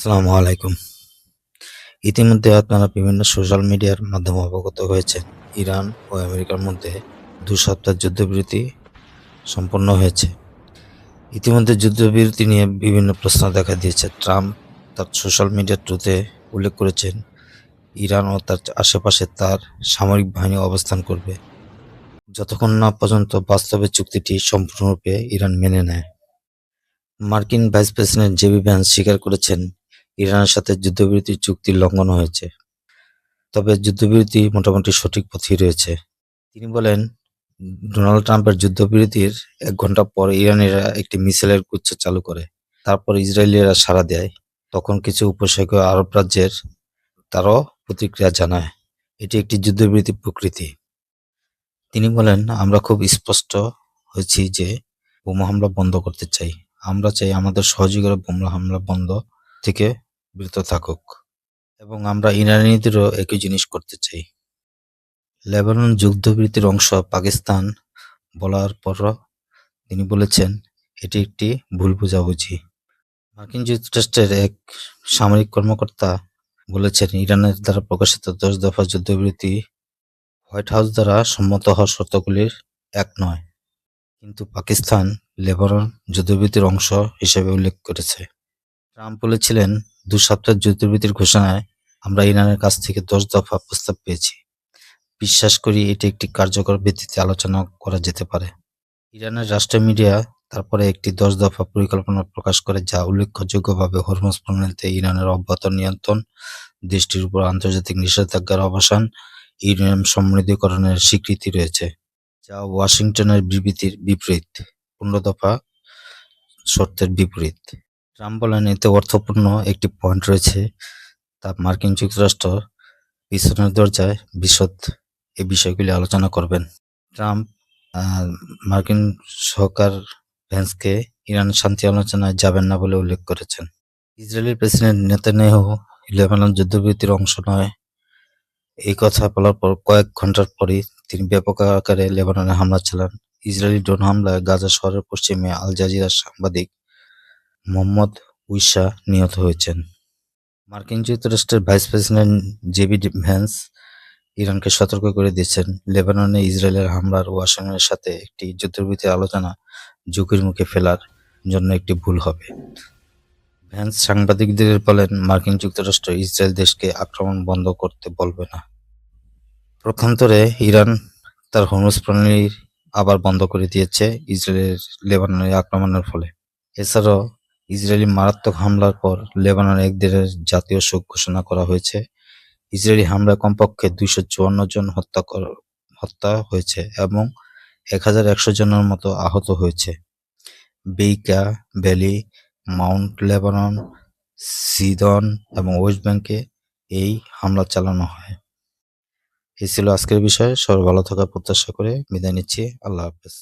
আসসালামু আলাইকুম। ইতিমধ্যে আপনারা বিভিন্ন সোশ্যাল মিডিয়ার মাধ্যমে অবগত হয়েছেন, ইরান ও আমেরিকার মধ্যে ২ সপ্তাহের যুদ্ধবিরতি সম্পন্ন হয়েছে। ইতিমধ্যে যুদ্ধবিরতি নিয়ে বিভিন্ন প্রশ্ন দেখা দিয়েছে। ট্রাম্প তার সোশ্যাল মিডিয়া ট্রুথে উল্লেখ করেছেন, ইরান ও তার আশেপাশে তার সামরিক বাহিনী অবস্থান করবে, যতক্ষণ না পর্যন্ত বাস্তবে চুক্তিটি সম্পূর্ণরূপে ইরান মেনে নেয়। মার্কিন ভাইস প্রেসিডেন্ট জেডি ভ্যান্স স্বীকার করেছেন, ইরানের সাথে যুদ্ধবিরতি চুক্তির লঙ্ঘন হয়েছে। তবে যুদ্ধবিরতি মোটামুটি সঠিক পথেই রয়েছে। তিনি বলেন, ডোনাল্ড ট্রাম্পের যুদ্ধবিরতির ১ ঘণ্টা পর ইরানিরা একটি মিসাইলের গুচ্ছ চালু করে। তারপর ইসরায়েলিরা সাড়া দেয়। তখন কিছু উপসাগরীয় আরব রাজ্যের তারাও প্রতিক্রিয়া জানায়। এটি একটি যুদ্ধবিরতি প্রকৃতি। তিনি বলেন, আমরা খুব স্পষ্ট হয়েছি যে বোমা হামলা বন্ধ করতে চাই। আমরা চাই আমাদের সহযোগীরা বোমা হামলা বন্ধ থেকে বিরত থাকুক এবং আমরা ইরানিদেরও একই জিনিস করতে চাই। লেবানন যুদ্ধবিরতির অংশ পাকিস্তান বলার পরও তিনি বলেছেন, এটি একটি ভুল বোঝাবুঝি। মার্কিন যুক্তরাষ্ট্রের এক সামরিক কর্মকর্তা বলেছেন, ইরানের দ্বারা প্রকাশিত ১০ দফা যুদ্ধবিরতি হোয়াইট হাউস দ্বারা সম্মত হওয়া শর্তগুলির এক নয়, কিন্তু পাকিস্তান লেবানন যুদ্ধবিরতির অংশ হিসেবে উল্লেখ করেছে। ট্রাম্প বলেছিলেন, ২ সপ্তাহের যুদ্ধবিরতির ঘোষণায় আমরা ইরানের কাছ থেকে ১০ দফা প্রস্তাব পেয়েছি। বিশ্বাস করি এটি একটি কার্যকর ভিত্তিতে আলোচনা করা যেতে পারে। ইরানের রাষ্ট্রীয় মিডিয়া তারপরে একটি ১০ দফা পরিকল্পনা প্রকাশ করে, যা উল্লেখযোগ্যভাবে হরমুজ প্রণালীতে ইরানের অব্যাহত নিয়ন্ত্রণ, দেশটির উপর আন্তর্জাতিক নিষেধাজ্ঞার অবসান, ইউরেনিয়াম সমৃদ্ধকরণের স্বীকৃতি রয়েছে, যা ওয়াশিংটনের বিবৃতির বিপরীত, ১৫ দফা শর্তের বিপরীত। ট্রাম্প বলেন, এতে অর্থপূর্ণ একটি পয়েন্ট রয়েছে, তা মার্কিন যুক্তরাষ্ট্র পিছনের দরজায় বিশদ এই বিষয়গুলি আলোচনা করবেন। ট্রাম্প মার্কিন সরকার ভ্যান্সকে ইরান শান্তি আলোচনায় যাবেন না বলে উল্লেখ করেছেন। ইসরায়েলের প্রেসিডেন্ট নেতানিয়াহু লেবানন যুদ্ধবিরতির অংশ নয় এই কথা বলার পর কয়েক ঘন্টার পরই তিনি ব্যাপক আকারে লেবাননে হামলা চালান। ইসরায়েলি ড্রোন হামলায় গাজা শহরের পশ্চিমে আল জাজিরার সাংবাদিক মোহাম্মদ উইসা নিহত হয়েছেন। মার্কিন যুক্তরাষ্ট্রের ভাইস প্রেসিডেন্ট জেডি ভ্যান্স ইরানকে সতর্ক করে দিয়েছেন, লেবাননে ইসরায়েলের হামলার ওয়াশিংটনের সাথে একটি যুদ্ধবিরতির আলোচনা ঝুঁকির মুখে ফেলার জন্য একটি ভুল হবে। ভ্যান্স সাংবাদিকদের বলেন, মার্কিন যুক্তরাষ্ট্র ইসরায়েল দেশকে আক্রমণ বন্ধ করতে বলবে না। পক্ষান্তরে ইরান তার হরমুজ প্রণালী আবার বন্ধ করে দিয়েছে ইসরায়েলের লেবাননের আক্রমণের ফলে। এছাড়াও ইসরায়েলি মারাত্মক হামলার পর লেবাননে এক দিনের জাতীয় শোক ঘোষণা করা হয়েছে। ইসরায়েলি হামলায় কমপক্ষে ২৫৪ জন হত্যা হয়েছে এবং ১,১০০ জনের মতো আহত হয়েছে। বেইকা ভ্যালি, মাউন্ট লেবানন, সিদন এবং ওয়েস্ট ব্যাংকে এই হামলা চালানো হয়। এই ছিল আজকের বিষয়। সবাই ভালো থাকার প্রত্যাশা করে বিদায় নিচ্ছি। আল্লাহ হাফেজ।